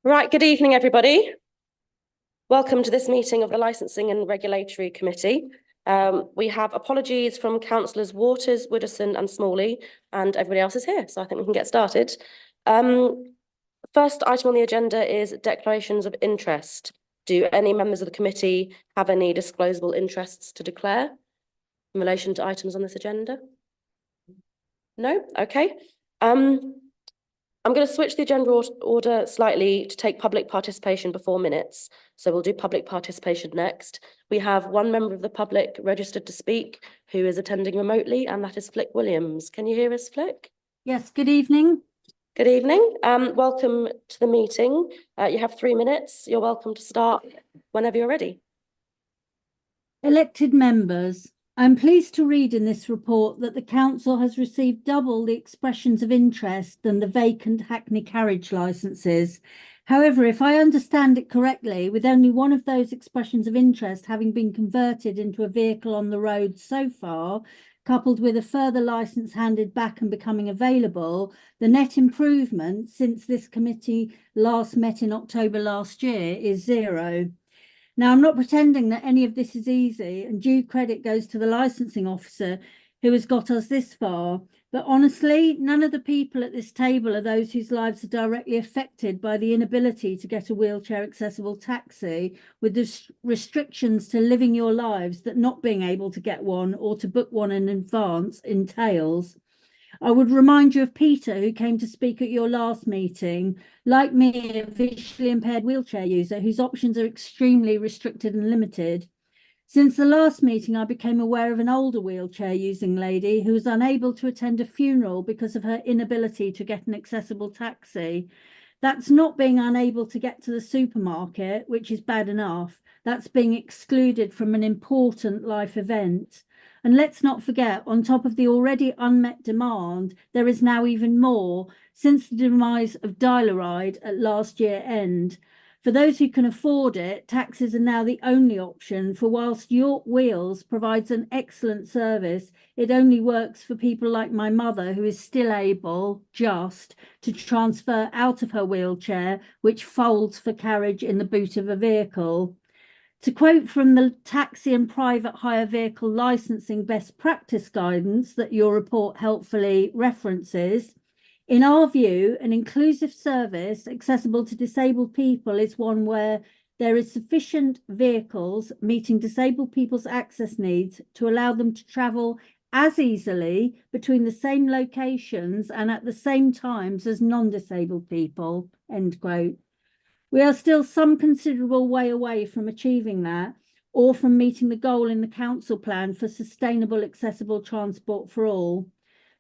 Right, good evening, everybody. Welcome to this meeting of the Licensing and Regulatory Committee. We have apologies from Councillors Waters, Widdowson and Smalley, and everybody else is here, so I think we can get started. First item on the agenda is declarations of interest. Do any members of the committee have any disclosable interests to declare in relation to items on this agenda? No? Okay. I'm going to switch the agenda order slightly to take public participation before minutes. So we'll do public participation next. We have one member of the public registered to speak who is attending remotely, and that is Flick Williams. Can you hear us, Flick? Yes, good evening. Good evening. Welcome to the meeting. You have 3 minutes. You're welcome to start whenever you're ready. Elected members, I'm pleased to read in this report that the council has received double the expressions of interest than the vacant Hackney carriage licences. However, if I understand it correctly, with only one of those expressions of interest having been converted into a vehicle on the road so far, coupled with a further licence handed back and becoming available, the net improvement since this committee last met in October last year is zero. Now, I'm not pretending that any of this is easy, and due credit goes to the licensing officer who has got us this far. But honestly, none of the people at this table are those whose lives are directly affected by the inability to get a wheelchair accessible taxi, with the restrictions to living your lives that not being able to get one or to book one in advance entails. I would remind you of Peter, who came to speak at your last meeting, like me, a visually impaired wheelchair user whose options are extremely restricted and limited. Since the last meeting, I became aware of an older wheelchair using lady who was unable to attend a funeral because of her inability to get an accessible taxi. That's not being unable to get to the supermarket, which is bad enough. That's being excluded from an important life event. And let's not forget, on top of the already unmet demand, there is now even more since the demise of Dial-A-Ride at last year's end. For those who can afford it, taxis are now the only option, for whilst York Wheels provides an excellent service, it only works for people like my mother, who is still able, just, to transfer out of her wheelchair, which folds for carriage in the boot of a vehicle. To quote from the taxi and private hire vehicle licensing best practice guidance that your report helpfully references, in our view, an inclusive service accessible to disabled people is one where there is sufficient vehicles meeting disabled people's access needs to allow them to travel as easily between the same locations and at the same times as non-disabled people, end quote. We are still some considerable way away from achieving that, or from meeting the goal in the council plan for sustainable accessible transport for all.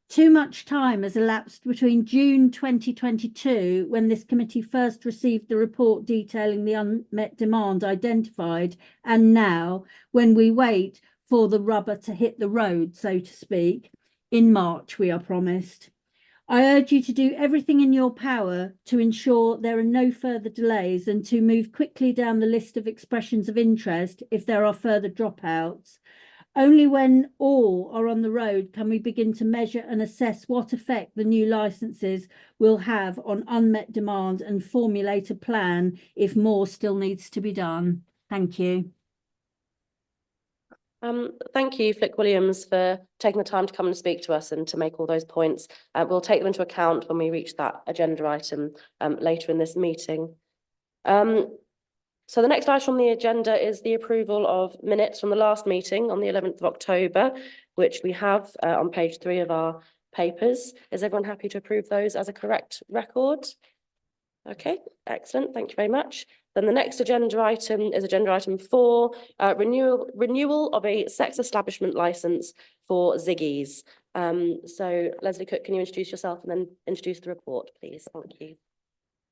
Too much time has elapsed between June 2022, when this committee first received the report detailing the unmet demand identified, and now, when we wait for the rubber to hit the road, so to speak. In March, we are promised. I urge you to do everything in your power to ensure there are no further delays and to move quickly down the list of expressions of interest if there are further dropouts. Only when all are on the road can we begin to measure and assess what effect the new licences will have on unmet demand and formulate a plan if more still needs to be done. Thank you. Thank you, Flick Williams, for taking the time to come and speak to us and to make all those points. We'll take them into account when we reach that agenda item later in this meeting. So the next item on the agenda is the approval of minutes from the last meeting on the 11th of October, which we have on page 3 of our papers. Is everyone happy to approve those as a correct record? Okay, excellent. Thank you very much. Then the next agenda item is agenda item 4, renewal of a sex establishment licence for Ziggy's. So Leslie Cook, can you introduce yourself and then introduce the report, please? Thank you.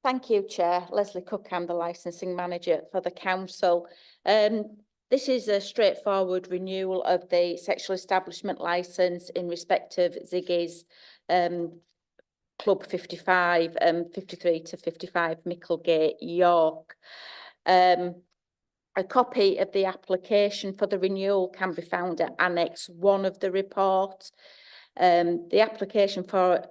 Thank you, Chair. Leslie Cook, I'm the licensing manager for the council. This is a straightforward renewal of the sexual establishment licence in respect of Ziggy's Club 55, 53 to 55 Micklegate, York. A copy of the application for the renewal can be found at Annex 1 of the report. The application for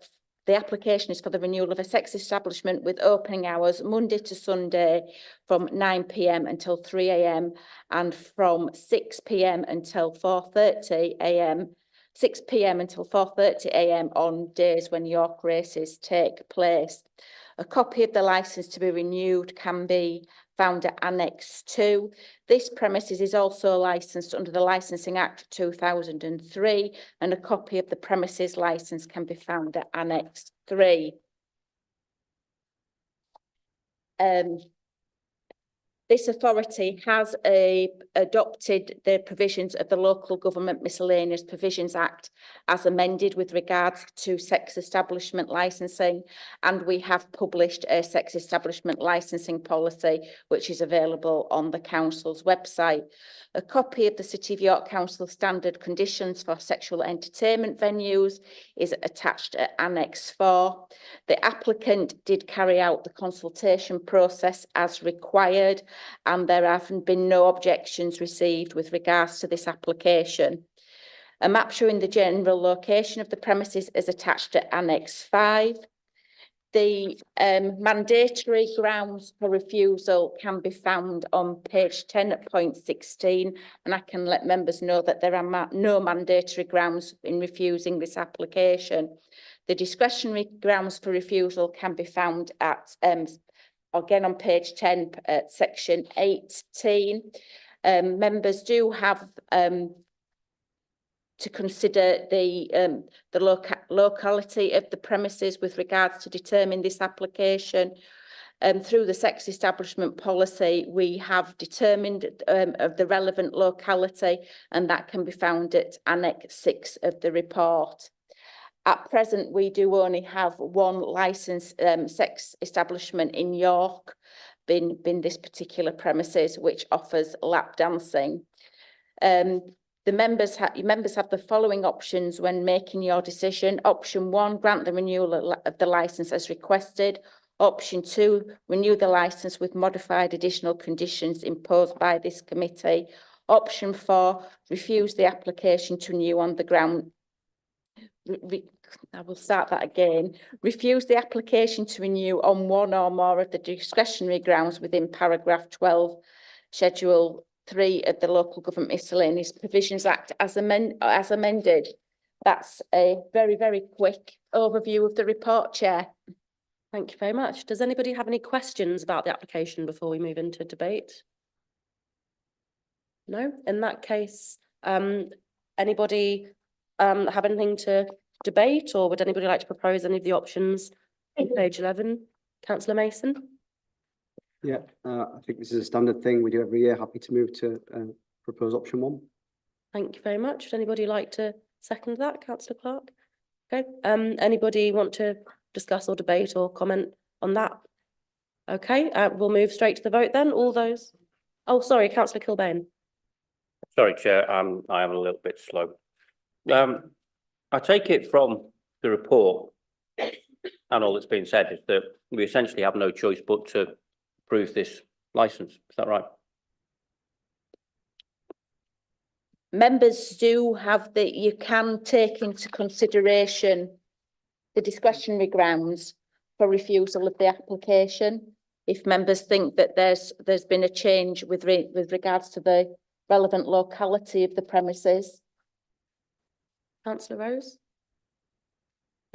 The application is for the renewal of a sex establishment with opening hours Monday to Sunday from 9 p.m. until 3 a.m. and from 6 p.m. until 4:30 a.m. 6 p.m. until 4:30 a.m. on days when York races take place. A copy of the licence to be renewed can be found at Annex 2. This premises is also licensed under the Licensing Act 2003, and a copy of the premises licence can be found at Annex 3. This authority has adopted the provisions of the Local Government Miscellaneous Provisions Act as amended with regards to sex establishment licensing, and we have published a sex establishment licensing policy which is available on the Council's website. A copy of the City of York Council Standard Conditions for Sexual Entertainment Venues is attached at Annex 4. The applicant did carry out the consultation process as required, and there have been no objections received with regards to this application. A map showing the general location of the premises is attached at Annex 5. The mandatory grounds for refusal can be found on page 10 at point 16, and I can let members know that there are no mandatory grounds in refusing this application. The discretionary grounds for refusal can be found at again on page 10 at section 18. Members do have to consider the locality of the premises with regards to determine this application. Through the sex establishment policy, we have determined of the relevant locality, and that can be found at Annex 6 of the report. At present, we do only have one licensed sex establishment in York, being this particular premises, which offers lap dancing. The members have the following options when making your decision. Option 1, grant the renewal of the licence as requested. Option 2, renew the licence with modified additional conditions imposed by this committee. Option 4, refuse the application to renew on the ground. I will start that again. Refuse the application to renew on one or more of the discretionary grounds within paragraph 12, schedule 3 of the Local Government Miscellaneous Provisions Act as amended. That's a very, very quick overview of the report, Chair. Thank you very much. Does anybody have any questions about the application before we move into debate? No? In that case, anybody have anything to debate, or would anybody like to propose any of the options on page 11? Councillor Mason? Yeah, I think this is a standard thing we do every year. Happy to move to propose option 1. Thank you very much. Would anybody like to second that? Councillor Clark? Okay. Anybody want to discuss or debate or comment on that? Okay, we'll move straight to the vote then. All those. Oh, sorry, Councillor Kilbane. Sorry, Chair, I am a little bit slow. I take it from the report and all that's been said is that we essentially have no choice but to approve this licence. Is that right? Members do have you can take into consideration the discretionary grounds for refusal of the application if members think that there's been a change with regards to the relevant locality of the premises. Councillor Rose?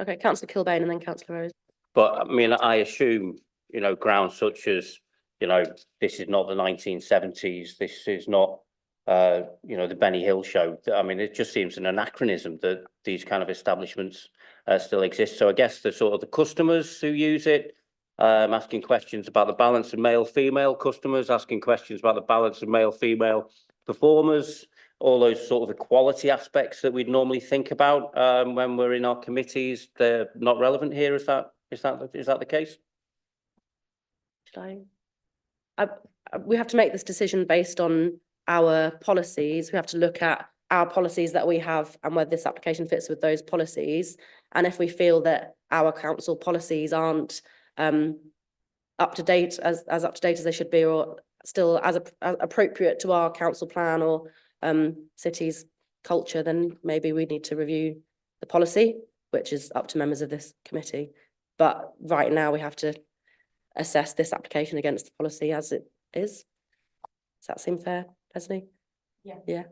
Okay, Councillor Kilbane and then Councillor Rose. But I mean, I assume, you know, grounds such as, you know, this is not the 1970s, this is not, you know, the Benny Hill show. I mean, it just seems an anachronism that these kind of establishments still exist. So I guess the sort of the customers who use it, asking questions about the balance of male-female customers, asking questions about the balance of male-female performers, all those sort of equality aspects that we'd normally think about when we're in our committees, they're not relevant here. Is that the case? We have to make this decision based on our policies. We have to look at our policies that we have and whether this application fits with those policies. And if we feel that our council policies aren't up to date as up to date as they should be, or still as appropriate to our council plan or city's culture, then maybe we need to review the policy. which is up to members of this committee. But right now we have to assess this application against the policy as it is. Does that seem fair, Leslie? Yeah. Yeah.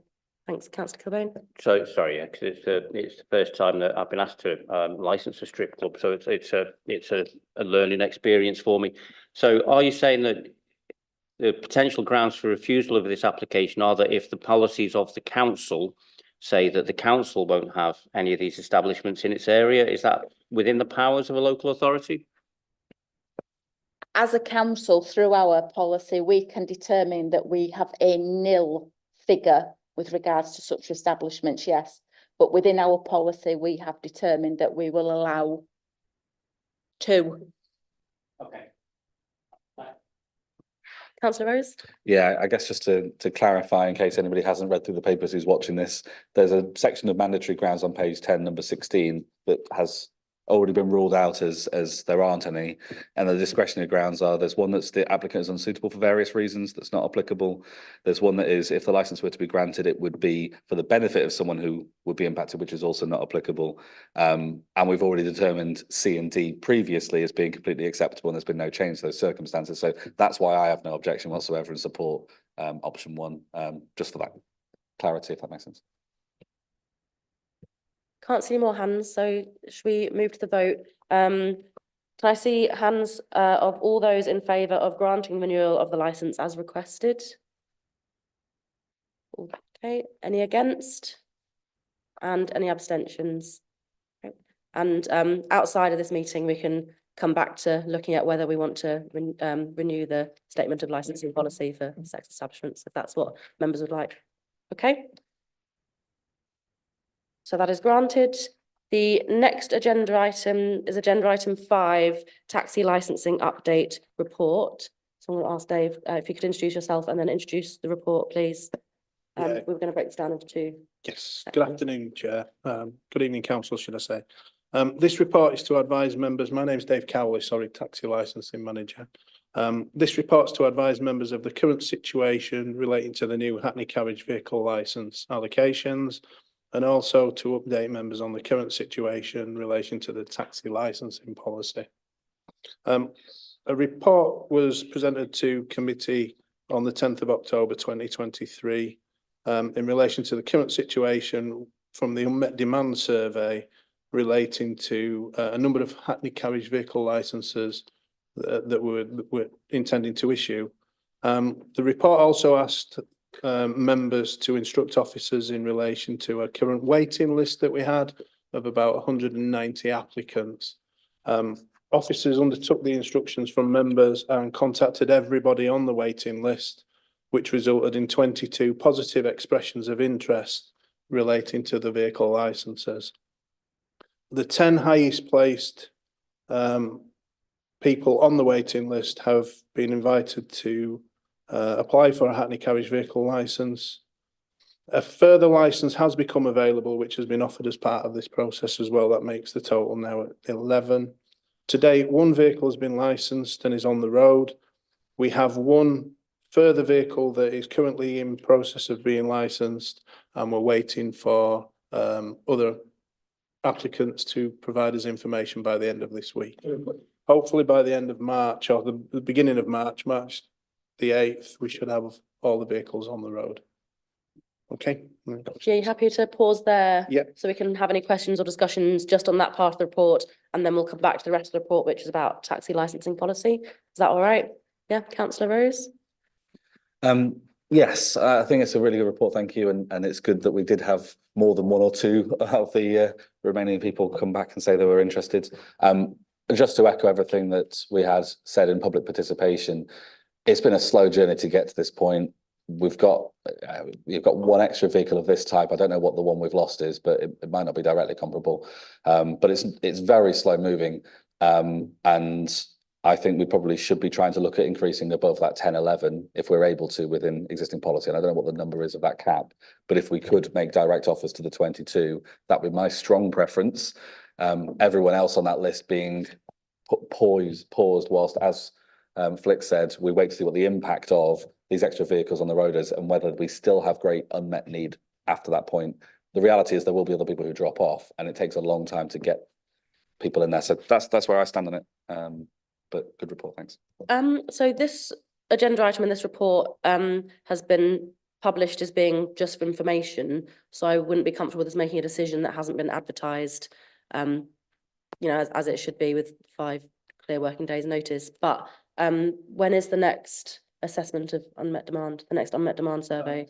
Thanks, Councillor Kilbane. So, sorry, yeah, because it's the first time that I've been asked to license a strip club, so it's a learning experience for me. So are you saying that the potential grounds for refusal of this application are that if the policies of the council say that the council won't have any of these establishments in its area, is that within the powers of a local authority? As a council, through our policy, we can determine that we have a nil figure with regards to such establishments, yes. But within our policy, we have determined that we will allow 2. Okay. Councillor Rose? Yeah, I guess just to clarify, in case anybody hasn't read through the papers who's watching this, there's a section of mandatory grounds on page 10, number 16, that has already been ruled out as there aren't any. And the discretionary grounds are, there's one that's the applicant is unsuitable for various reasons, that's not applicable. There's one that is, if the license were to be granted, it would be for the benefit of someone who would be impacted, which is also not applicable. And we've already determined C and D previously as being completely acceptable, and there's been no change to those circumstances. So that's why I have no objection whatsoever and support option 1, just for that clarity, if that makes sense. Can't see more hands, so should we move to the vote? Can I see hands of all those in favour of granting renewal of the licence as requested? Okay, any against? And any abstentions? Okay. And outside of this meeting, we can come back to looking at whether we want to renew the statement of licensing policy for sex establishments, if that's what members would like. Okay. So that is granted. The next agenda item is agenda item 5, taxi licensing update report. So I'm going to ask Dave if you could introduce yourself and then introduce the report, please. Yeah. We were going to break this down into 2. Yes, good afternoon, Chair. Good evening, Council, should I say. This report is to advise members. My name is Dave Cowley, sorry, taxi licensing manager. This report's to advise members of the current situation relating to the new Hackney carriage vehicle licence allocations, and also to update members on the current situation in relation to the taxi licensing policy. A report was presented to committee on the 10th of October 2023 in relation to the current situation from the unmet demand survey relating to a number of Hackney carriage vehicle licenses that we're intending to issue. The report also asked members to instruct officers in relation to a current waiting list that we had of about 190 applicants. Officers undertook the instructions from members and contacted everybody on the waiting list, which resulted in 22 positive expressions of interest relating to the vehicle licenses. The 10 highest placed people on the waiting list have been invited to apply for a Hackney carriage vehicle licence. A further licence has become available, which has been offered as part of this process as well. That makes the total now at 11. To date, 1 vehicle has been licensed and is on the road. We have 1 further vehicle that is currently in process of being licensed, and we're waiting for other applicants to provide us information by the end of this week. Hopefully by the end of March, or the beginning of March the 8th, we should have all the vehicles on the road. Okay. Yeah, you happy to pause there? Yeah. So we can have any questions or discussions just on that part of the report, and then we'll come back to the rest of the report, which is about taxi licensing policy. Is that all right? Yeah, Councillor Rose? Yes, I think it's a really good report, thank you, and it's good that we did have more than 1 or 2 of the remaining people come back and say they were interested. Just to echo everything that we had said in public participation, it's been a slow journey to get to this point. We've got 1 extra vehicle of this type. I don't know what the one we've lost is, but it might not be directly comparable. But it's very slow moving, and I think we probably should be trying to look at increasing above that 10, 11 if we're able to within existing policy. And I don't know what the number is of that cap, but if we could make direct offers to the 22, that would be my strong preference. Everyone else on that list being paused whilst, as Flick said, we wait to see what the impact of these extra vehicles on the road is and whether we still have great unmet need after that point. The reality is there will be other people who drop off, and it takes a long time to get people in there. So that's where I stand on it. But good report, thanks. So this agenda item in this report has been published as being just for information. So I wouldn't be comfortable with us making a decision that hasn't been advertised, you know, as it should be with 5 clear working days notice. But when is the next assessment of unmet demand, the next unmet demand survey?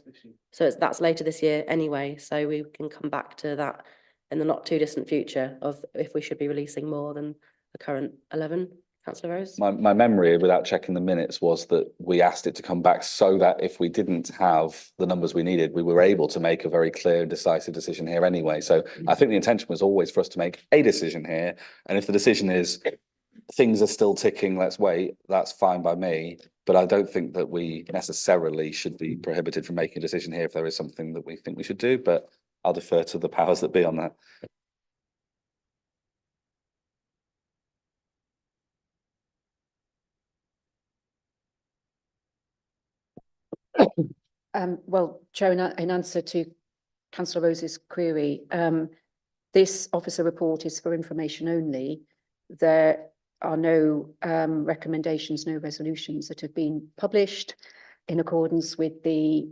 So that's later this year anyway, so we can come back to that in the not too distant future of if we should be releasing more than the current 11. Councillor Rose? My memory, without checking the minutes, was that we asked it to come back so that if we didn't have the numbers we needed, we were able to make a very clear and decisive decision here anyway. So I think the intention was always for us to make a decision here, and if the decision is things are still ticking, let's wait, that's fine by me. But I don't think that we necessarily should be prohibited from making a decision here if there is something that we think we should do, but I'll defer to the powers that be on that. Well, Chair, in answer to Councillor Rose's query, this officer report is for information only. There are no recommendations, no resolutions that have been published in accordance with the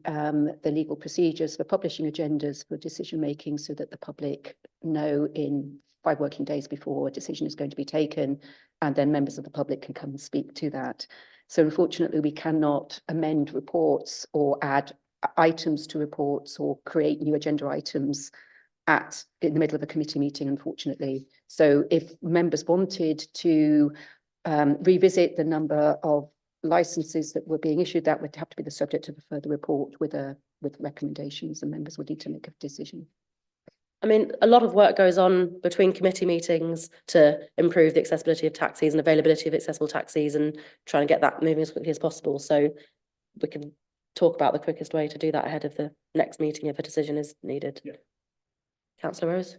legal procedures for publishing agendas for decision making, so that the public know in 5 working days before a decision is going to be taken, and then members of the public can come and speak to that. So unfortunately, we cannot amend reports or add items to reports or create new agenda items in the middle of a committee meeting, unfortunately. So if members wanted to revisit the number of licenses that were being issued, that would have to be the subject of a further report with recommendations, and members would need to make a decision. I mean, a lot of work goes on between committee meetings to improve the accessibility of taxis and availability of accessible taxis, and trying to get that moving as quickly as possible. So we can talk about the quickest way to do that ahead of the next meeting if a decision is needed. Yeah. Councillor Rose?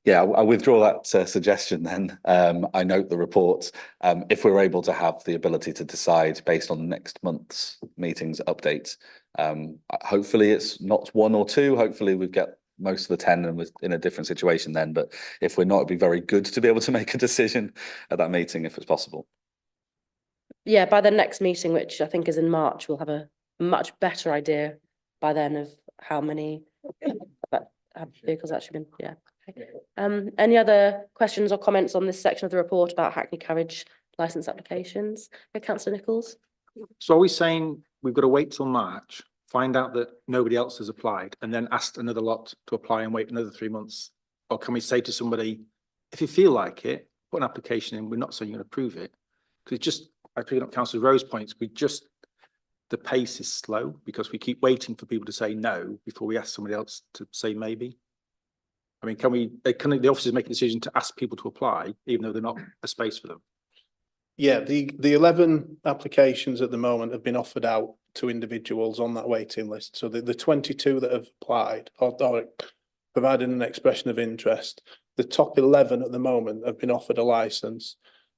Yeah, I withdraw that suggestion then. I note the report. If we're able to have the ability to decide based on next month's meetings updates, hopefully it's not 1 or 2. Hopefully we get most of the 10 and we're in a different situation then. But if we're not, it'd be very good to be able to make a decision at that meeting if it's possible. Yeah, by the next meeting, which I think is in March, we'll have a much better idea by then of how many vehicles actually been, yeah. Okay. Any other questions or comments on this section of the report about Hackney carriage licence applications? Councillor Nichols? So are we saying we've got to wait till March, find out that nobody else has applied, and then ask another lot to apply and wait another 3 months? Or can we say to somebody, if you feel like it, put an application in, we're not saying you're going to approve it? Because just, I pick up Councillor Rose's points, the pace is slow because we keep waiting for people to say no before we ask somebody else to say maybe. I mean, can the officers make a decision to ask people to apply, even though they're not a space for them? Yeah, the 11 applications at the moment have been offered out to individuals on that waiting list. So the 22 that have applied or provided an expression of interest, the top 11 at the moment have been offered a licence.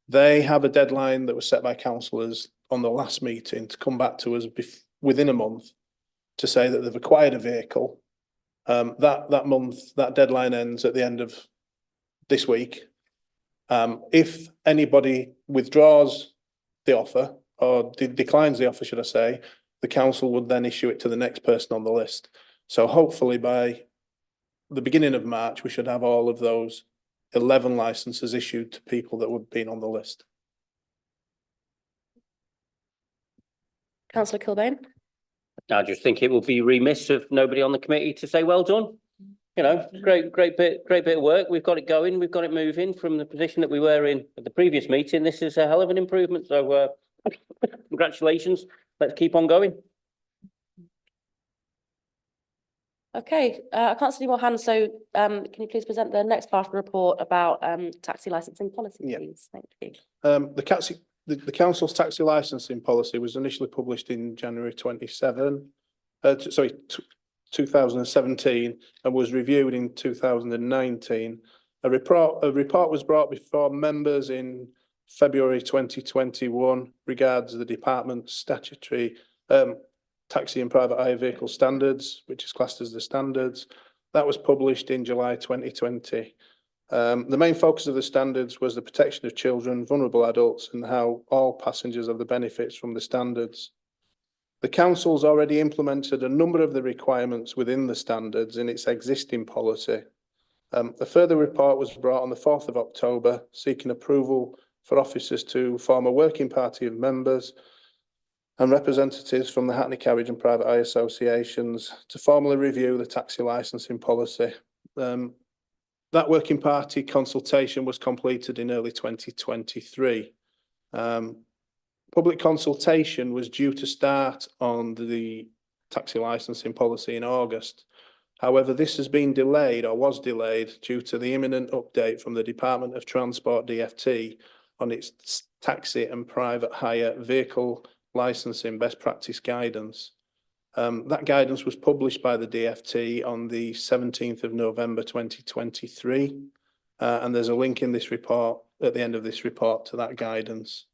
They have a deadline that was set by councillors on the last meeting to come back to us within a month to say that they've acquired a vehicle. That deadline ends at the end of this week. If anybody withdraws the offer or declines the offer, should I say, the council would then issue it to the next person on the list. So hopefully by the beginning of March, we should have all of those 11 licenses issued to people that would be on the list. Councillor Kilbane? I just think it would be remiss of nobody on the committee to say well done. You know, great bit of work. We've got it going. We've got it moving from the position that we were in at the previous meeting. This is a hell of an improvement. So congratulations. Let's keep on going. Okay, I can't see any more hands. So can you please present the next part of the report about taxi licensing policy, please? Thank you. The council's taxi licensing policy was initially published in January 2017 and was reviewed in 2019. A report was brought before members in February 2021 regards the department's statutory taxi and private hire vehicle standards, which is classed as the standards. That was published in July 2020. The main focus of the standards was the protection of children, vulnerable adults, and how all passengers have the benefits from the standards. The council's already implemented a number of the requirements within the standards in its existing policy. A further report was brought on the 4th of October, seeking approval for officers to form a working party of members and representatives from the Hackney Carriage and Private Eye Associations to formally review the taxi licensing policy. That working party consultation was completed in early 2023. Public consultation was due to start on the taxi licensing policy in August. However, this has been delayed or was delayed due to the imminent update from the Department of Transport DFT on its taxi and private hire vehicle licensing best practice guidance. That guidance was published by the DFT on the 17th of November 2023, and there's a link in this report, at the end of this report, to that guidance.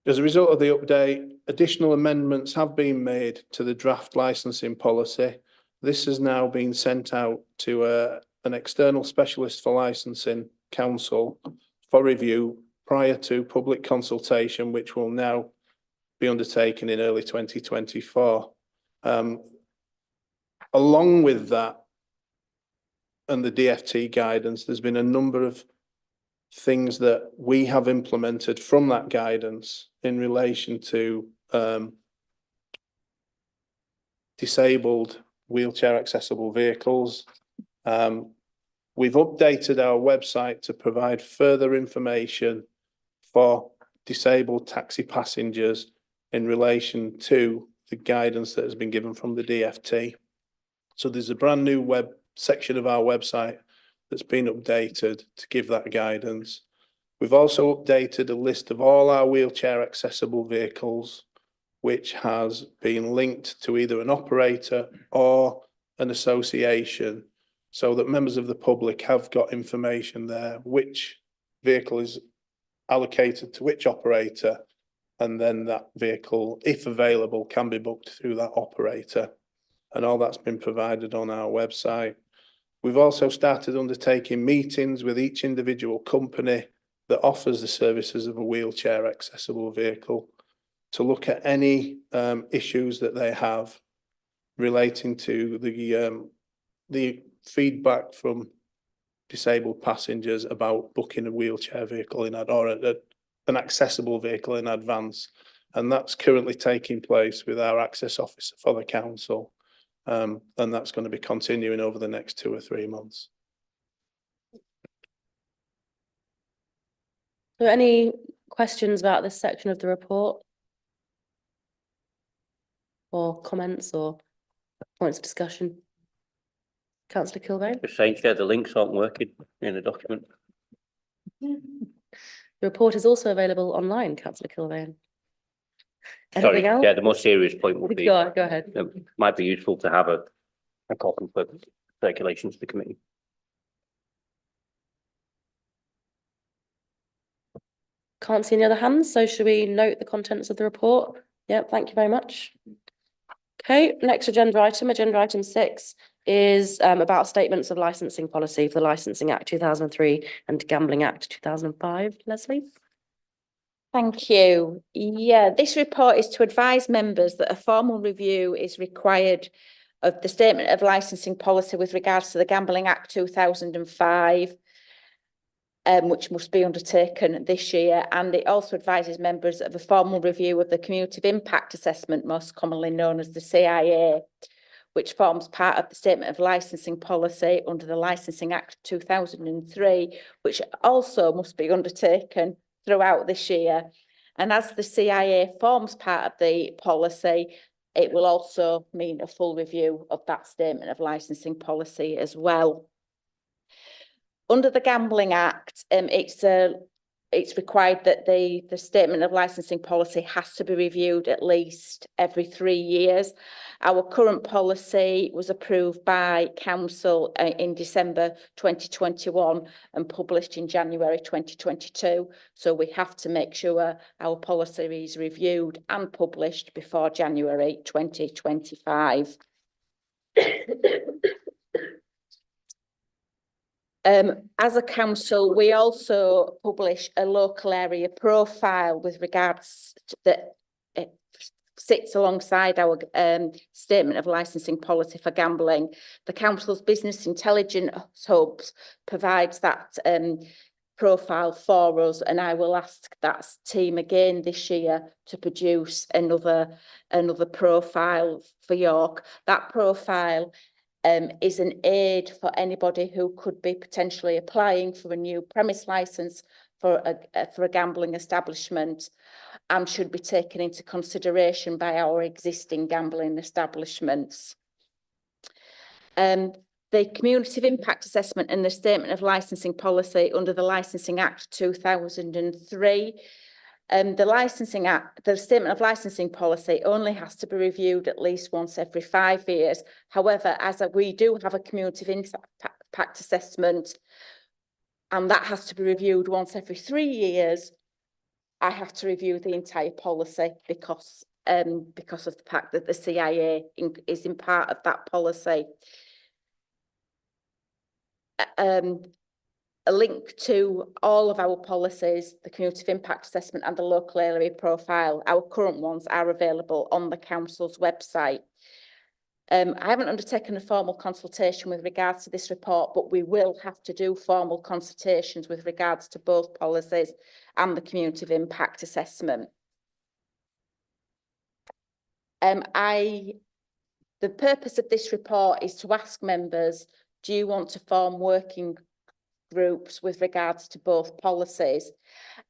As a result of the update, additional amendments have been made to the draft licensing policy. This has now been sent out to an external specialist for licensing council for review prior to public consultation, which will now be undertaken in early 2024. Along with that and the DFT guidance, there's been a number of things that we have implemented from that guidance in relation to disabled wheelchair accessible vehicles. We've updated our website to provide further information for disabled taxi passengers in relation to the guidance that has been given from the DFT. So there's a brand new web section of our website that's been updated to give that guidance. We've also updated a list of all our wheelchair accessible vehicles, which has been linked to either an operator or an association, so that members of the public have got information there, which vehicle is allocated to which operator, and then that vehicle, if available, can be booked through that operator. And all that's been provided on our website. We've also started undertaking meetings with each individual company that offers the services of a wheelchair accessible vehicle to look at any issues that they have relating to the feedback from disabled passengers about booking a wheelchair vehicle in or an accessible vehicle in advance. And that's currently taking place with our access officer for the council. And that's going to be continuing over the next 2 or 3 months. Are there any questions about this section of the report? Or comments or points of discussion? Councillor Kilbane? Just saying, Chair, the links aren't working in the document. The report is also available online, Councillor Kilbane. Sorry, Anything else? yeah, the more serious point would be, Go ahead. it might be useful to have a copy for circulation to the committee. Can't see any other hands, so should we note the contents of the report? Yep, thank you very much. Okay, next agenda item 6 is about statements of licensing policy for the Licensing Act 2003 and Gambling Act 2005. Leslie? Thank you. Yeah, this report is to advise members that a formal review is required of the statement of licensing policy with regards to the Gambling Act 2005, which must be undertaken this year. And it also advises members of a formal review of the Cumulative Impact Assessment, most commonly known as the CIA, which forms part of the statement of licensing policy under the Licensing Act 2003, which also must be undertaken throughout this year. And as the CIA forms part of the policy, it will also mean a full review of that statement of licensing policy as well. Under the Gambling Act, it's required that the statement of licensing policy has to be reviewed at least every 3 years. Our current policy was approved by Council in December 2021 and published in January 2022. So we have to make sure our policy is reviewed and published before January 2025. As a council, we also publish a local area profile with regards to that it sits alongside our statement of licensing policy for gambling. The council's business intelligence hubs provides that profile for us, and I will ask that team again this year to produce another profile for York. That profile is an aid for anybody who could be potentially applying for a new premise licence for a gambling establishment, and should be taken into consideration by our existing gambling establishments. The Community Impact Assessment and the Statement of Licensing Policy under the Licensing Act 2003. The Statement of Licensing Policy only has to be reviewed at least once every 5 years. However, we do have a Community Impact Assessment, and that has to be reviewed once every 3 years, I have to review the entire policy because of the fact that the CIA is in part of that policy. A link to all of our policies, the Community Impact Assessment and the Local Area Profile, our current ones, are available on the council's website. I haven't undertaken a formal consultation with regards to this report, but we will have to do formal consultations with regards to both policies and the Community Impact Assessment. The purpose of this report is to ask members, do you want to form working groups with regards to both policies?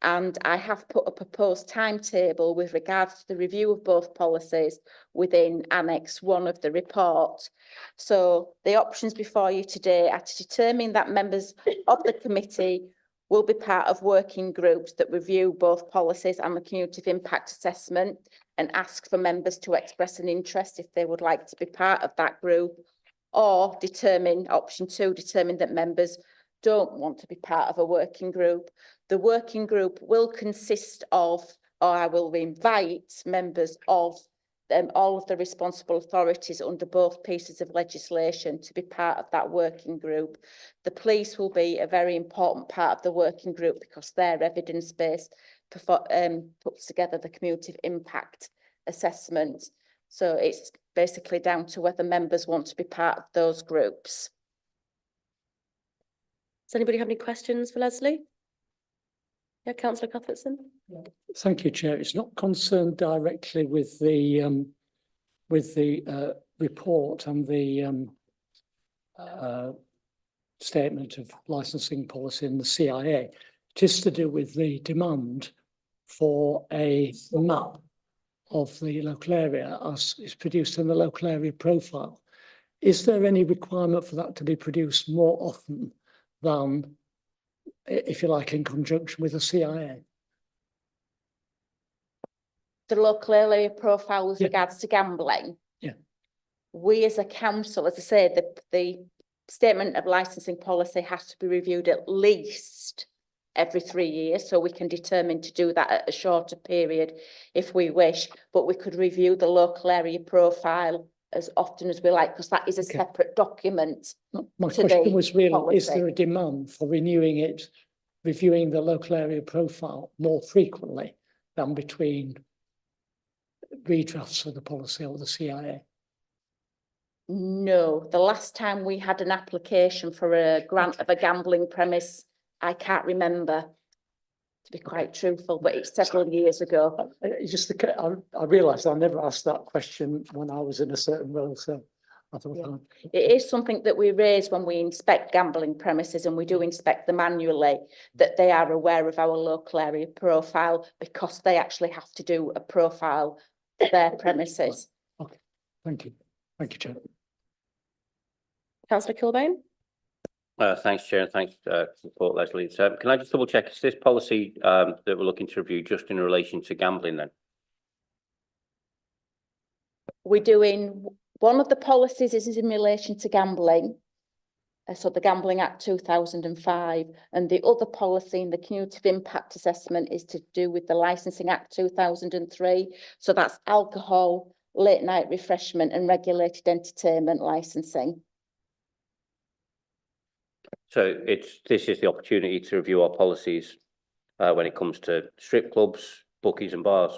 And I have put a proposed timetable with regards to the review of both policies within Annex 1 of the report. So the options before you today are to determine that members of the committee will be part of working groups that review both policies and the Community Impact Assessment, and ask for members to express an interest if they would like to be part of that group, or determine, option 2, determine that members don't want to be part of a working group. The working group will consist of, or I will invite members of all of the responsible authorities under both pieces of legislation to be part of that working group. The police will be a very important part of the working group because their evidence-based puts together the Community Impact Assessment. So it's basically down to whether members want to be part of those groups. Does anybody have any questions for Leslie? Yeah, Councillor Cuthbertson. Thank you, Chair. It's not concerned directly with the report and the statement of licensing policy in the CIA. It is to do with the demand for a map of the local area as is produced in the local area profile. Is there any requirement for that to be produced more often than, if you like, in conjunction with the CIA? The local area profile with regards to gambling. Yeah. We as a council, as I say, the statement of licensing policy has to be reviewed at least every 3 years, so we can determine to do that at a shorter period if we wish, but we could review the local area profile as often as we like, because that is a separate document. My question was really, is there a demand for renewing it, reviewing the local area profile more frequently than between redrafts of the policy or the CIA? No, the last time we had an application for a grant of a gambling premise, I can't remember, to be quite truthful, but it's several years ago. It's just I realised I never asked that question when I was in a certain role, so I thought it is something that we raise when we inspect gambling premises, and we do inspect them annually, that they are aware of our local area profile, because they actually have to do a profile for their premises. Okay, thank you. Thank you, Chair. Councillor Kilbane. Thanks, Chair, and thanks for the report, Leslie. So, can I just double check, is this policy that we're looking to review just in relation to gambling then? We're doing, one of the policies is in relation to gambling, so the Gambling Act 2005, and the other policy in the Community Impact Assessment is to do with the Licensing Act 2003, so that's alcohol, late night refreshment and regulated entertainment licensing. So this is the opportunity to review our policies when it comes to strip clubs, bookies and bars.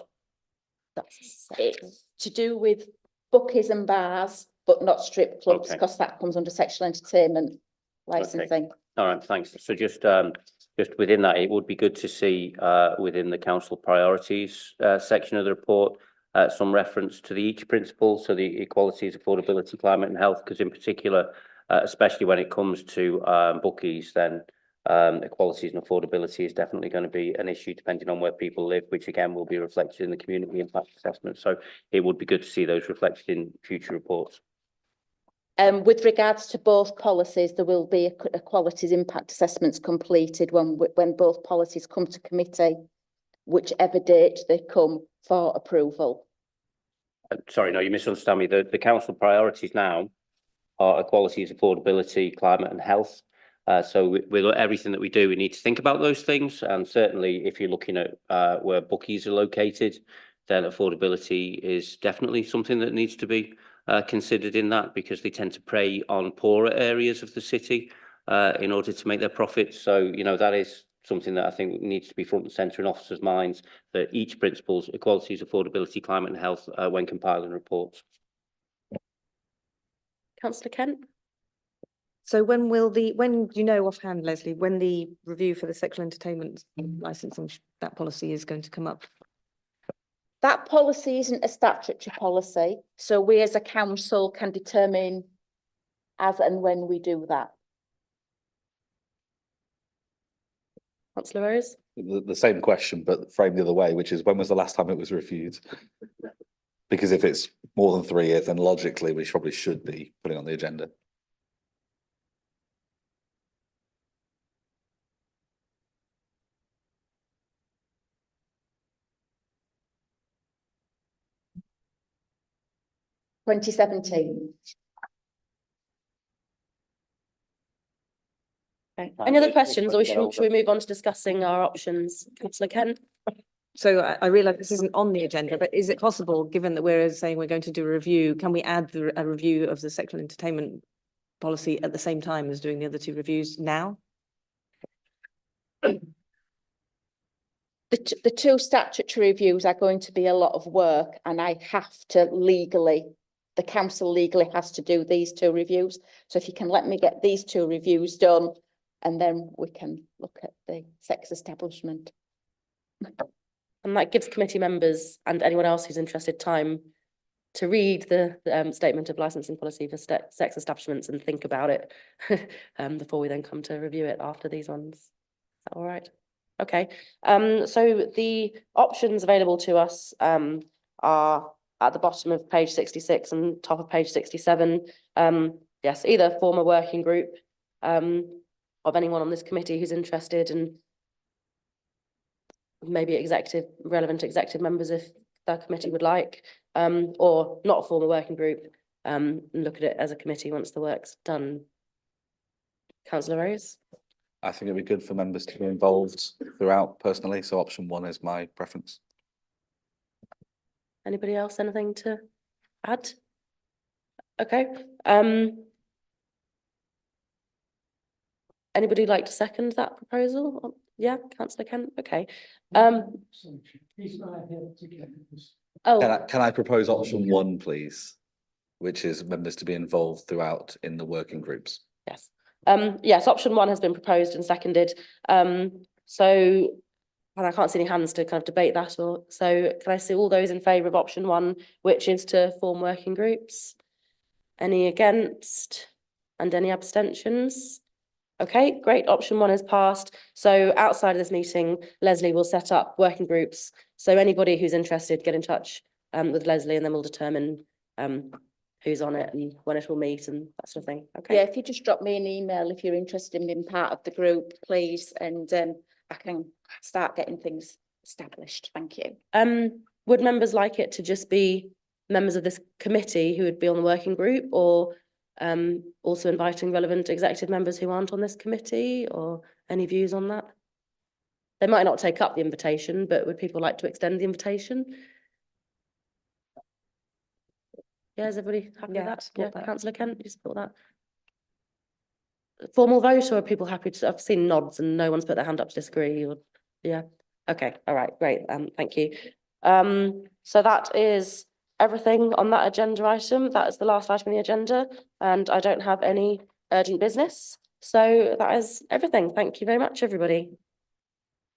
It's to do with bookies and bars, but not strip clubs, Okay. because that comes under sexual entertainment licensing. All right, thanks. So just within that, it would be good to see within the council priorities section of the report some reference to the each principle, so the equalities, affordability, climate and health, because in particular, especially when it comes to bookies, then equalities and affordability is definitely going to be an issue depending on where people live, which again will be reflected in the community impact assessment. So it would be good to see those reflected in future reports. With regards to both policies, there will be equalities impact assessments completed when both policies come to committee, whichever date they come for approval. Sorry, no, you misunderstand me. The council priorities now are equalities, affordability, climate and health. So with everything that we do, we need to think about those things. And certainly if you're looking at where bookies are located, then affordability is definitely something that needs to be considered in that, because they tend to prey on poorer areas of the city in order to make their profits. So, you know, that is something that I think needs to be front and centre in officers' minds, that each principles, equalities, affordability, climate and health, when compiling reports. Councillor Kent? So when do you know offhand, Leslie, when the review for the sexual entertainment licensing, that policy is going to come up? That policy isn't a statutory policy, so we as a council can determine as and when we do that. Councillor Rose? The same question, but framed the other way, which is when was the last time it was reviewed? Because if it's more than 3 years, then logically we probably should be putting it on the agenda. Twenty 2017. Okay. Any other questions, or should we move on to discussing our options? Councillor Kent? So I realise this isn't on the agenda, but is it possible, given that we're saying we're going to do a review, can we add a review of the sexual entertainment policy at the same time as doing the other 2 reviews now? The 2 statutory reviews are going to be a lot of work, and I have to legally, the council legally has to do these 2 reviews. So if you can let me get these 2 reviews done, and then we can look at the sex establishment. And that gives committee members and anyone else who's interested time to read the statement of licensing policy for sex establishments and think about it before we then come to review it after these ones. Is that all right? Okay. So the options available to us are at the bottom of page 66 and top of page 67. Yes, either form a working group of anyone on this committee who's interested, and maybe relevant executive members if the committee would like, or not form a working group and look at it as a committee once the work's done. Councillor Rose? I think it'd be good for members to be involved throughout personally, so option 1 is my preference. Anybody else, anything to add? Okay. Anybody like to second that proposal? Yeah, Councillor Kent, okay. Oh, Can I propose option 1, please? Which is members to be involved throughout in the working groups. yes. Yes, option 1 has been proposed and seconded. So, and I can't see any hands to kind of debate that, or so can I see all those in favour of option 1, which is to form working groups? Any against? And any abstentions? Okay, great. Option 1 is passed. So outside of this meeting, Leslie will set up working groups. So anybody who's interested, get in touch with Leslie, and then we'll determine who's on it and when it will meet and that sort of thing. Okay. Yeah, if you just drop me an email if you're interested in being part of the group, please, and I can start getting things established. Thank you. Would members like it to just be members of this committee who would be on the working group, or also inviting relevant executive members who aren't on this committee, or any views on that? They might not take up the invitation, but would people like to extend the invitation? Yeah, is everybody happy with that? Yeah, that. Councillor Kent, you support that? formal vote, or are people happy to, I've seen nods and no one's put their hand up to disagree, or, yeah, okay, all right, great, thank you. So that is everything on that agenda item. That is the last item on the agenda, and I don't have any urgent business. So that is everything. Thank you very much, everybody.